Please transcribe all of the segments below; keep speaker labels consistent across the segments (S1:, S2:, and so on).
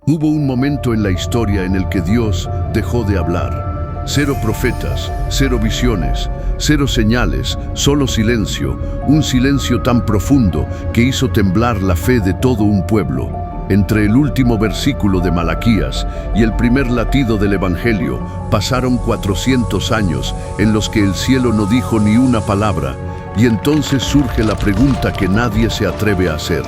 S1: Hubo un momento en la historia en el que Dios dejó de hablar. Cero profetas, cero visiones, cero señales, solo silencio, un silencio tan profundo que hizo temblar la fe de todo un pueblo. Entre el último versículo de Malaquías y el primer latido del Evangelio, pasaron 400 años en los que el cielo no dijo ni una palabra, y entonces surge la pregunta que nadie se atreve a hacer.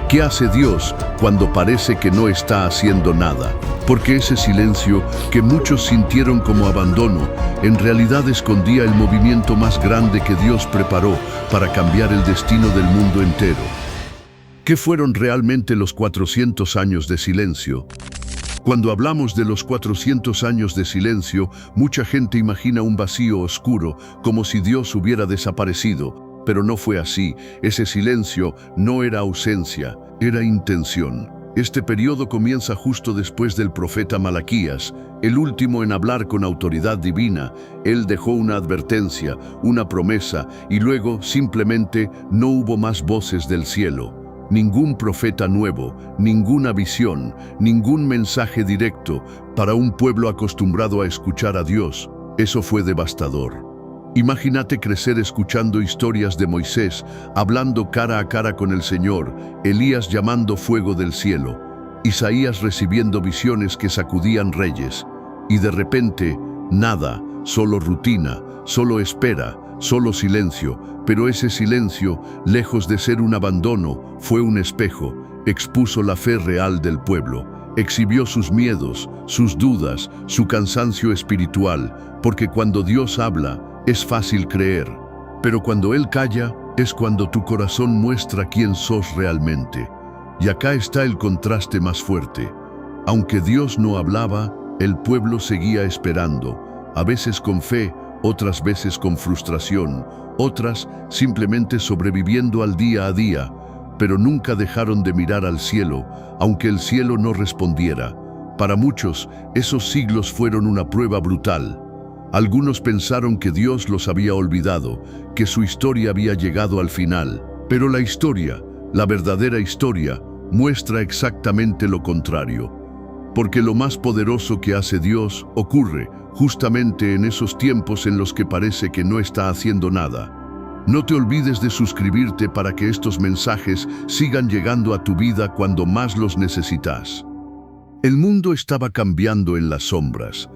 S1: ¿Qué hace Dios cuando parece que no está haciendo nada? Porque ese silencio, que muchos sintieron como abandono, en realidad escondía el movimiento más grande que Dios preparó para cambiar el destino del mundo entero. ¿Qué fueron realmente los 400 años de silencio? Cuando hablamos de los 400 años de silencio, mucha gente imagina un vacío oscuro, como si Dios hubiera desaparecido. Pero no fue así. Ese silencio no era ausencia, era intención. Este periodo comienza justo después del profeta Malaquías, el último en hablar con autoridad divina. Él dejó una advertencia, una promesa, y luego simplemente no hubo más voces del cielo. Ningún profeta nuevo, ninguna visión, ningún mensaje directo para un pueblo acostumbrado a escuchar a Dios. Eso fue devastador. Imagínate crecer escuchando historias de Moisés, hablando cara a cara con el Señor, Elías llamando fuego del cielo, Isaías recibiendo visiones que sacudían reyes, y de repente, nada, solo rutina, solo espera, solo silencio, pero ese silencio, lejos de ser un abandono, fue un espejo, expuso la fe real del pueblo, exhibió sus miedos, sus dudas, su cansancio espiritual, porque cuando Dios habla, es fácil creer, pero cuando Él calla, es cuando tu corazón muestra quién sos realmente. Y acá está el contraste más fuerte. Aunque Dios no hablaba, el pueblo seguía esperando, a veces con fe, otras veces con frustración, otras simplemente sobreviviendo al día a día, pero nunca dejaron de mirar al cielo, aunque el cielo no respondiera. Para muchos, esos siglos fueron una prueba brutal. Algunos pensaron que Dios los había olvidado, que su historia había llegado al final. Pero la historia, la verdadera historia, muestra exactamente lo contrario. Porque lo más poderoso que hace Dios ocurre justamente en esos tiempos en los que parece que no está haciendo nada. No te olvides de suscribirte para que estos mensajes sigan llegando a tu vida cuando más los necesitas. El mundo estaba cambiando en las sombras.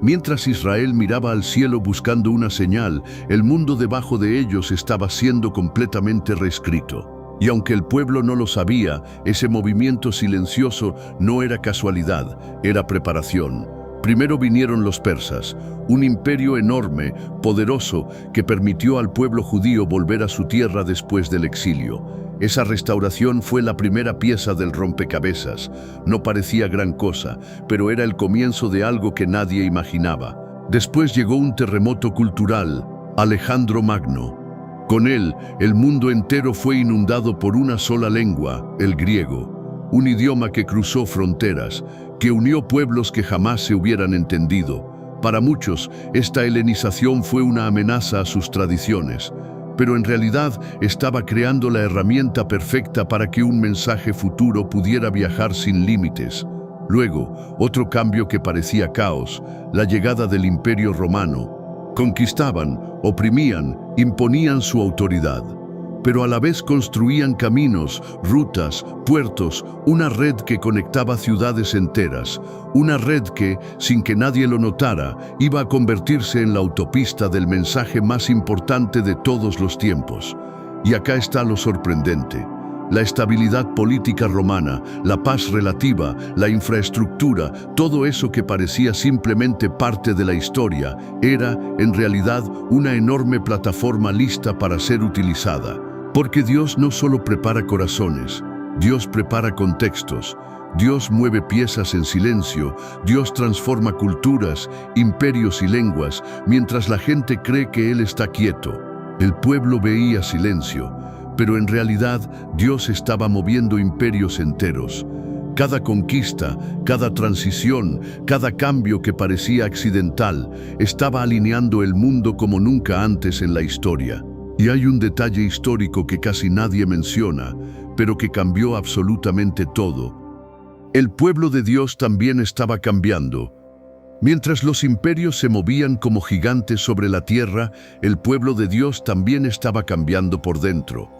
S1: Mientras Israel miraba al cielo buscando una señal, el mundo debajo de ellos estaba siendo completamente reescrito. Y aunque el pueblo no lo sabía, ese movimiento silencioso no era casualidad, era preparación. Primero vinieron los persas, un imperio enorme, poderoso, que permitió al pueblo judío volver a su tierra después del exilio. Esa restauración fue la primera pieza del rompecabezas. No parecía gran cosa, pero era el comienzo de algo que nadie imaginaba. Después llegó un terremoto cultural, Alejandro Magno. Con él, el mundo entero fue inundado por una sola lengua, el griego, un idioma que cruzó fronteras, que unió pueblos que jamás se hubieran entendido. Para muchos, esta helenización fue una amenaza a sus tradiciones, pero en realidad estaba creando la herramienta perfecta para que un mensaje futuro pudiera viajar sin límites. Luego, otro cambio que parecía caos, la llegada del Imperio Romano. Conquistaban, oprimían, imponían su autoridad, pero a la vez construían caminos, rutas, puertos, una red que conectaba ciudades enteras, una red que, sin que nadie lo notara, iba a convertirse en la autopista del mensaje más importante de todos los tiempos. Y acá está lo sorprendente. La estabilidad política romana, la paz relativa, la infraestructura, todo eso que parecía simplemente parte de la historia, era, en realidad, una enorme plataforma lista para ser utilizada. Porque Dios no solo prepara corazones, Dios prepara contextos, Dios mueve piezas en silencio, Dios transforma culturas, imperios y lenguas, mientras la gente cree que Él está quieto. El pueblo veía silencio, pero en realidad Dios estaba moviendo imperios enteros. Cada conquista, cada transición, cada cambio que parecía accidental, estaba alineando el mundo como nunca antes en la historia. Y hay un detalle histórico que casi nadie menciona, pero que cambió absolutamente todo. El pueblo de Dios también estaba cambiando. Mientras los imperios se movían como gigantes sobre la tierra, el pueblo de Dios también estaba cambiando por dentro.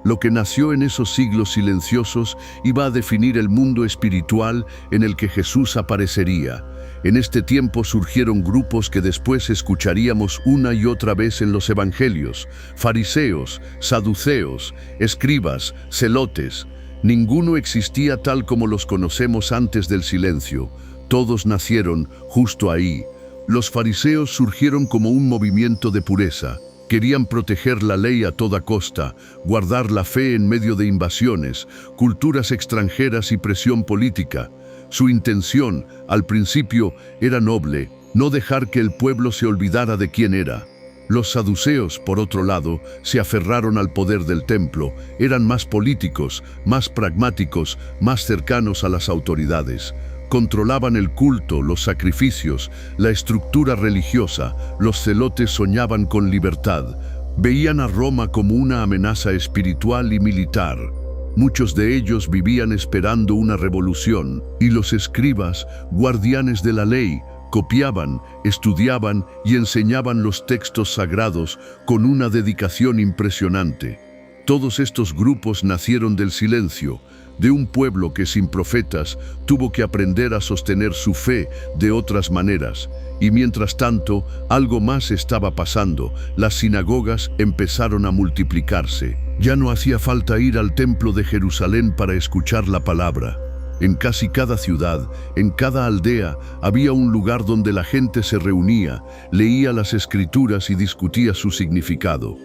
S1: Lo que nació en esos siglos silenciosos iba a definir el mundo espiritual en el que Jesús aparecería. En este tiempo surgieron grupos que después escucharíamos una y otra vez en los evangelios: fariseos, saduceos, escribas, celotes. Ninguno existía tal como los conocemos antes del silencio. Todos nacieron justo ahí. Los fariseos surgieron como un movimiento de pureza. Querían proteger la ley a toda costa, guardar la fe en medio de invasiones, culturas extranjeras y presión política. Su intención, al principio, era noble: no dejar que el pueblo se olvidara de quién era. Los saduceos, por otro lado, se aferraron al poder del templo. Eran más políticos, más pragmáticos, más cercanos a las autoridades. Controlaban el culto, los sacrificios, la estructura religiosa. Los celotes soñaban con libertad. Veían a Roma como una amenaza espiritual y militar. Muchos de ellos vivían esperando una revolución, y los escribas, guardianes de la ley, copiaban, estudiaban y enseñaban los textos sagrados con una dedicación impresionante. Todos estos grupos nacieron del silencio, de un pueblo que sin profetas tuvo que aprender a sostener su fe de otras maneras. Y mientras tanto, algo más estaba pasando. Las sinagogas empezaron a multiplicarse. Ya no hacía falta ir al templo de Jerusalén para escuchar la palabra. En casi cada ciudad, en cada aldea, había un lugar donde la gente se reunía, leía las escrituras y discutía su significado.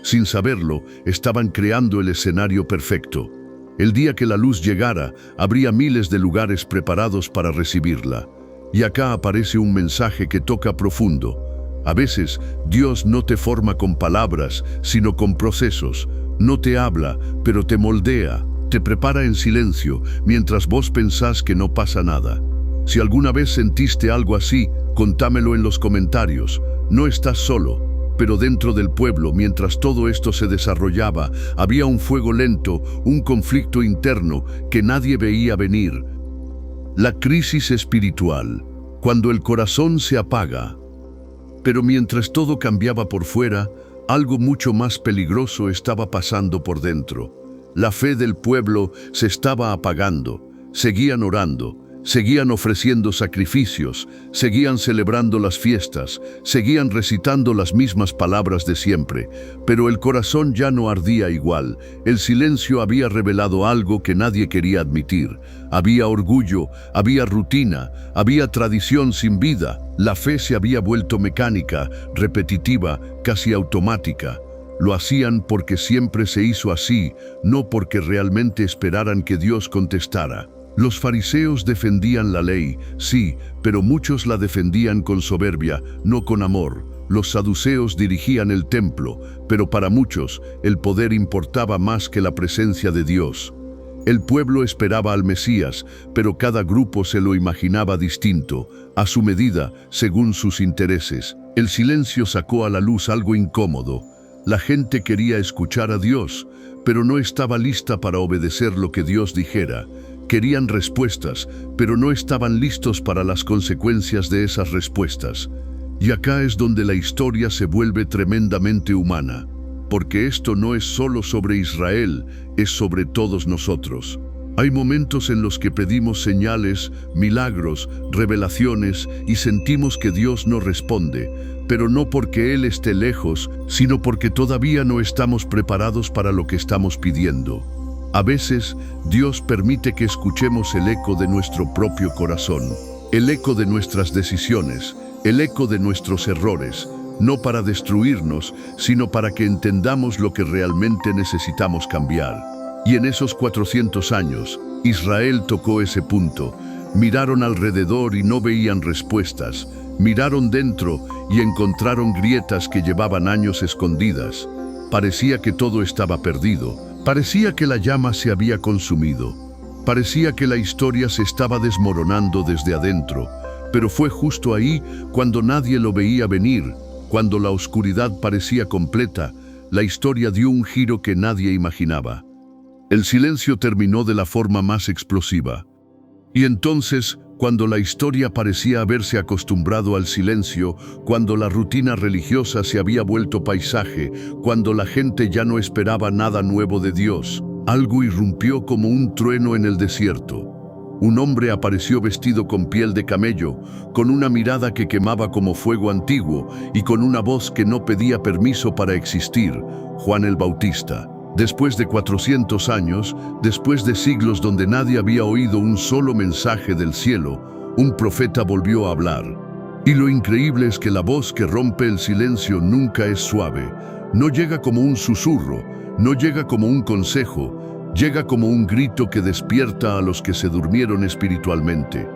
S1: Sin saberlo, estaban creando el escenario perfecto. El día que la luz llegara, habría miles de lugares preparados para recibirla. Y acá aparece un mensaje que toca profundo. A veces, Dios no te forma con palabras, sino con procesos. No te habla, pero te moldea. Te prepara en silencio, mientras vos pensás que no pasa nada. Si alguna vez sentiste algo así, contámelo en los comentarios. No estás solo, pero dentro del pueblo, mientras todo esto se desarrollaba, había un fuego lento, un conflicto interno que nadie veía venir. La crisis espiritual, cuando el corazón se apaga. Pero mientras todo cambiaba por fuera, algo mucho más peligroso estaba pasando por dentro. La fe del pueblo se estaba apagando. Seguían orando, seguían ofreciendo sacrificios, seguían celebrando las fiestas, seguían recitando las mismas palabras de siempre, pero el corazón ya no ardía igual. El silencio había revelado algo que nadie quería admitir. Había orgullo, había rutina, había tradición sin vida. La fe se había vuelto mecánica, repetitiva, casi automática. Lo hacían porque siempre se hizo así, no porque realmente esperaran que Dios contestara. Los fariseos defendían la ley, sí, pero muchos la defendían con soberbia, no con amor. Los saduceos dirigían el templo, pero para muchos el poder importaba más que la presencia de Dios. El pueblo esperaba al Mesías, pero cada grupo se lo imaginaba distinto, a su medida, según sus intereses. El silencio sacó a la luz algo incómodo. La gente quería escuchar a Dios, pero no estaba lista para obedecer lo que Dios dijera. Querían respuestas, pero no estaban listos para las consecuencias de esas respuestas. Y acá es donde la historia se vuelve tremendamente humana, porque esto no es solo sobre Israel, es sobre todos nosotros. Hay momentos en los que pedimos señales, milagros, revelaciones y sentimos que Dios no responde, pero no porque Él esté lejos, sino porque todavía no estamos preparados para lo que estamos pidiendo. A veces, Dios permite que escuchemos el eco de nuestro propio corazón, el eco de nuestras decisiones, el eco de nuestros errores, no para destruirnos, sino para que entendamos lo que realmente necesitamos cambiar. Y en esos 400 años, Israel tocó ese punto. Miraron alrededor y no veían respuestas. Miraron dentro y encontraron grietas que llevaban años escondidas. Parecía que todo estaba perdido. Parecía que la llama se había consumido. Parecía que la historia se estaba desmoronando desde adentro. Pero fue justo ahí, cuando nadie lo veía venir, cuando la oscuridad parecía completa, la historia dio un giro que nadie imaginaba. El silencio terminó de la forma más explosiva. Y entonces, cuando la historia parecía haberse acostumbrado al silencio, cuando la rutina religiosa se había vuelto paisaje, cuando la gente ya no esperaba nada nuevo de Dios, algo irrumpió como un trueno en el desierto. Un hombre apareció vestido con piel de camello, con una mirada que quemaba como fuego antiguo y con una voz que no pedía permiso para existir: Juan el Bautista. Después de 400 años, después de siglos donde nadie había oído un solo mensaje del cielo, un profeta volvió a hablar. Y lo increíble es que la voz que rompe el silencio nunca es suave, no llega como un susurro, no llega como un consejo, llega como un grito que despierta a los que se durmieron espiritualmente.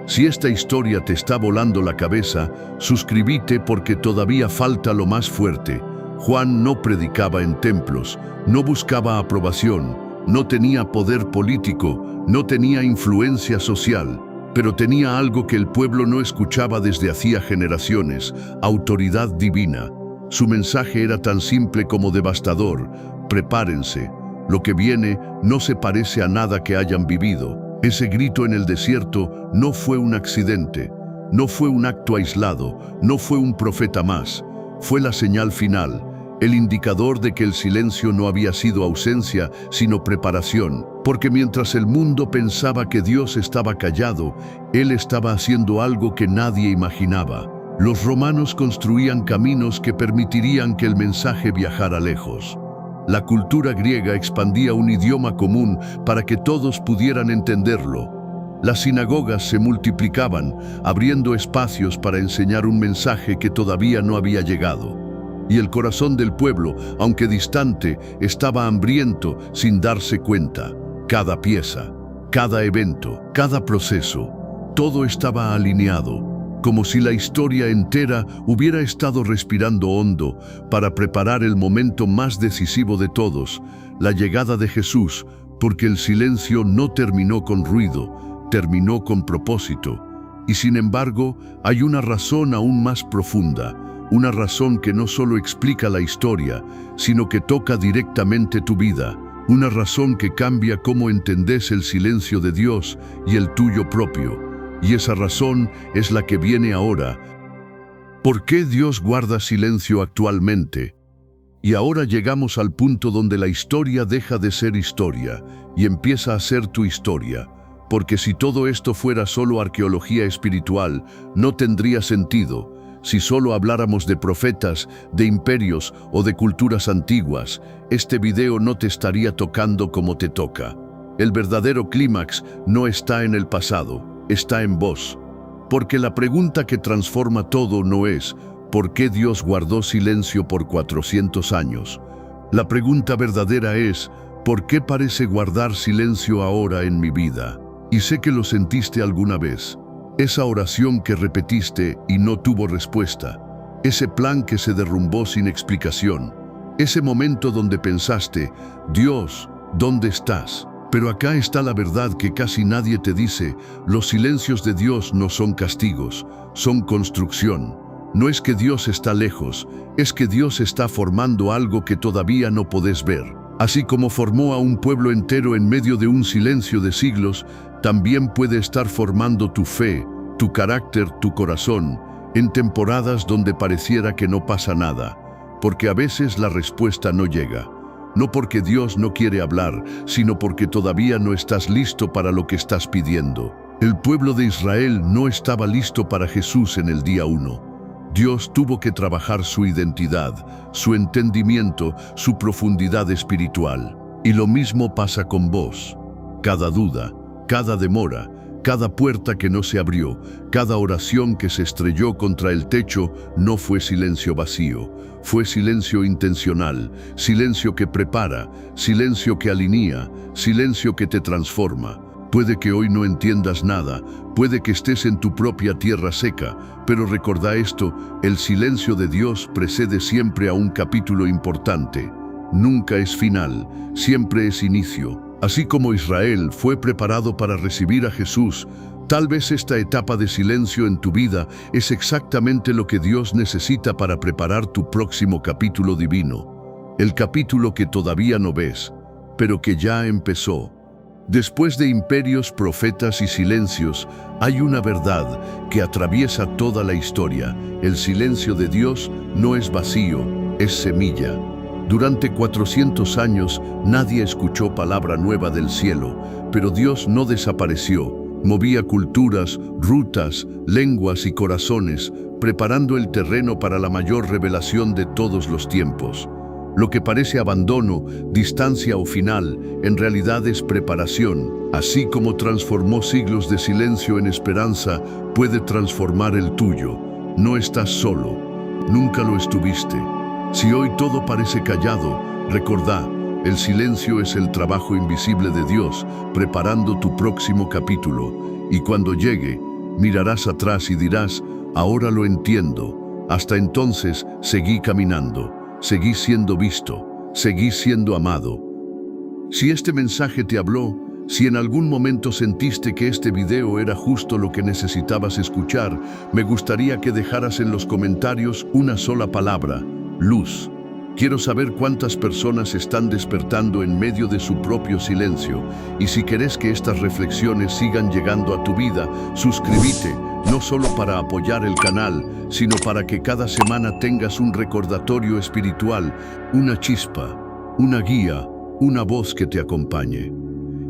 S1: Si esta historia te está volando la cabeza, suscríbete porque todavía falta lo más fuerte. Juan no predicaba en templos, no buscaba aprobación, no tenía poder político, no tenía influencia social, pero tenía algo que el pueblo no escuchaba desde hacía generaciones: autoridad divina. Su mensaje era tan simple como devastador: prepárense. Lo que viene no se parece a nada que hayan vivido. Ese grito en el desierto no fue un accidente, no fue un acto aislado, no fue un profeta más. Fue la señal final, el indicador de que el silencio no había sido ausencia, sino preparación. Porque mientras el mundo pensaba que Dios estaba callado, Él estaba haciendo algo que nadie imaginaba. Los romanos construían caminos que permitirían que el mensaje viajara lejos. La cultura griega expandía un idioma común para que todos pudieran entenderlo. Las sinagogas se multiplicaban, abriendo espacios para enseñar un mensaje que todavía no había llegado. Y el corazón del pueblo, aunque distante, estaba hambriento sin darse cuenta. Cada pieza, cada evento, cada proceso, todo estaba alineado, como si la historia entera hubiera estado respirando hondo para preparar el momento más decisivo de todos, la llegada de Jesús, porque el silencio no terminó con ruido, terminó con propósito. Y sin embargo, hay una razón aún más profunda, una razón que no solo explica la historia, sino que toca directamente tu vida, una razón que cambia cómo entendés el silencio de Dios y el tuyo propio. Y esa razón es la que viene ahora. ¿Por qué Dios guarda silencio actualmente? Y ahora llegamos al punto donde la historia deja de ser historia y empieza a ser tu historia. Porque si todo esto fuera solo arqueología espiritual, no tendría sentido. Si solo habláramos de profetas, de imperios o de culturas antiguas, este video no te estaría tocando como te toca. El verdadero clímax no está en el pasado, está en vos. Porque la pregunta que transforma todo no es ¿por qué Dios guardó silencio por 400 años? La pregunta verdadera es ¿por qué parece guardar silencio ahora en mi vida? Y sé que lo sentiste alguna vez. Esa oración que repetiste y no tuvo respuesta. Ese plan que se derrumbó sin explicación. Ese momento donde pensaste, Dios, ¿dónde estás? Pero acá está la verdad que casi nadie te dice: los silencios de Dios no son castigos, son construcción. No es que Dios está lejos, es que Dios está formando algo que todavía no podés ver. Así como formó a un pueblo entero en medio de un silencio de siglos, también puede estar formando tu fe, tu carácter, tu corazón, en temporadas donde pareciera que no pasa nada, porque a veces la respuesta no llega. No porque Dios no quiere hablar, sino porque todavía no estás listo para lo que estás pidiendo. El pueblo de Israel no estaba listo para Jesús en el día 1. Dios tuvo que trabajar su identidad, su entendimiento, su profundidad espiritual. Y lo mismo pasa con vos. Cada duda, cada demora, cada puerta que no se abrió, cada oración que se estrelló contra el techo no fue silencio vacío, fue silencio intencional, silencio que prepara, silencio que alinea, silencio que te transforma. Puede que hoy no entiendas nada, puede que estés en tu propia tierra seca, pero recordá esto: el silencio de Dios precede siempre a un capítulo importante. Nunca es final, siempre es inicio. Así como Israel fue preparado para recibir a Jesús, tal vez esta etapa de silencio en tu vida es exactamente lo que Dios necesita para preparar tu próximo capítulo divino. El capítulo que todavía no ves, pero que ya empezó. Después de imperios, profetas y silencios, hay una verdad que atraviesa toda la historia. El silencio de Dios no es vacío, es semilla. Durante 400 años nadie escuchó palabra nueva del cielo, pero Dios no desapareció. Movía culturas, rutas, lenguas y corazones, preparando el terreno para la mayor revelación de todos los tiempos. Lo que parece abandono, distancia o final, en realidad es preparación. Así como transformó siglos de silencio en esperanza, puede transformar el tuyo. No estás solo, nunca lo estuviste. Si hoy todo parece callado, recordá, el silencio es el trabajo invisible de Dios, preparando tu próximo capítulo. Y cuando llegue, mirarás atrás y dirás, ahora lo entiendo. Hasta entonces, seguí caminando. Seguí siendo visto, seguí siendo amado. Si este mensaje te habló, si en algún momento sentiste que este video era justo lo que necesitabas escuchar, me gustaría que dejaras en los comentarios una sola palabra: luz. Quiero saber cuántas personas están despertando en medio de su propio silencio. Y si querés que estas reflexiones sigan llegando a tu vida, suscríbete, no solo para apoyar el canal, sino para que cada semana tengas un recordatorio espiritual, una chispa, una guía, una voz que te acompañe.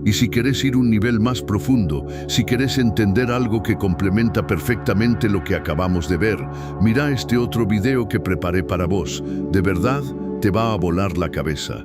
S1: Y si querés ir un nivel más profundo, si querés entender algo que complementa perfectamente lo que acabamos de ver, mira este otro video que preparé para vos. De verdad, te va a volar la cabeza.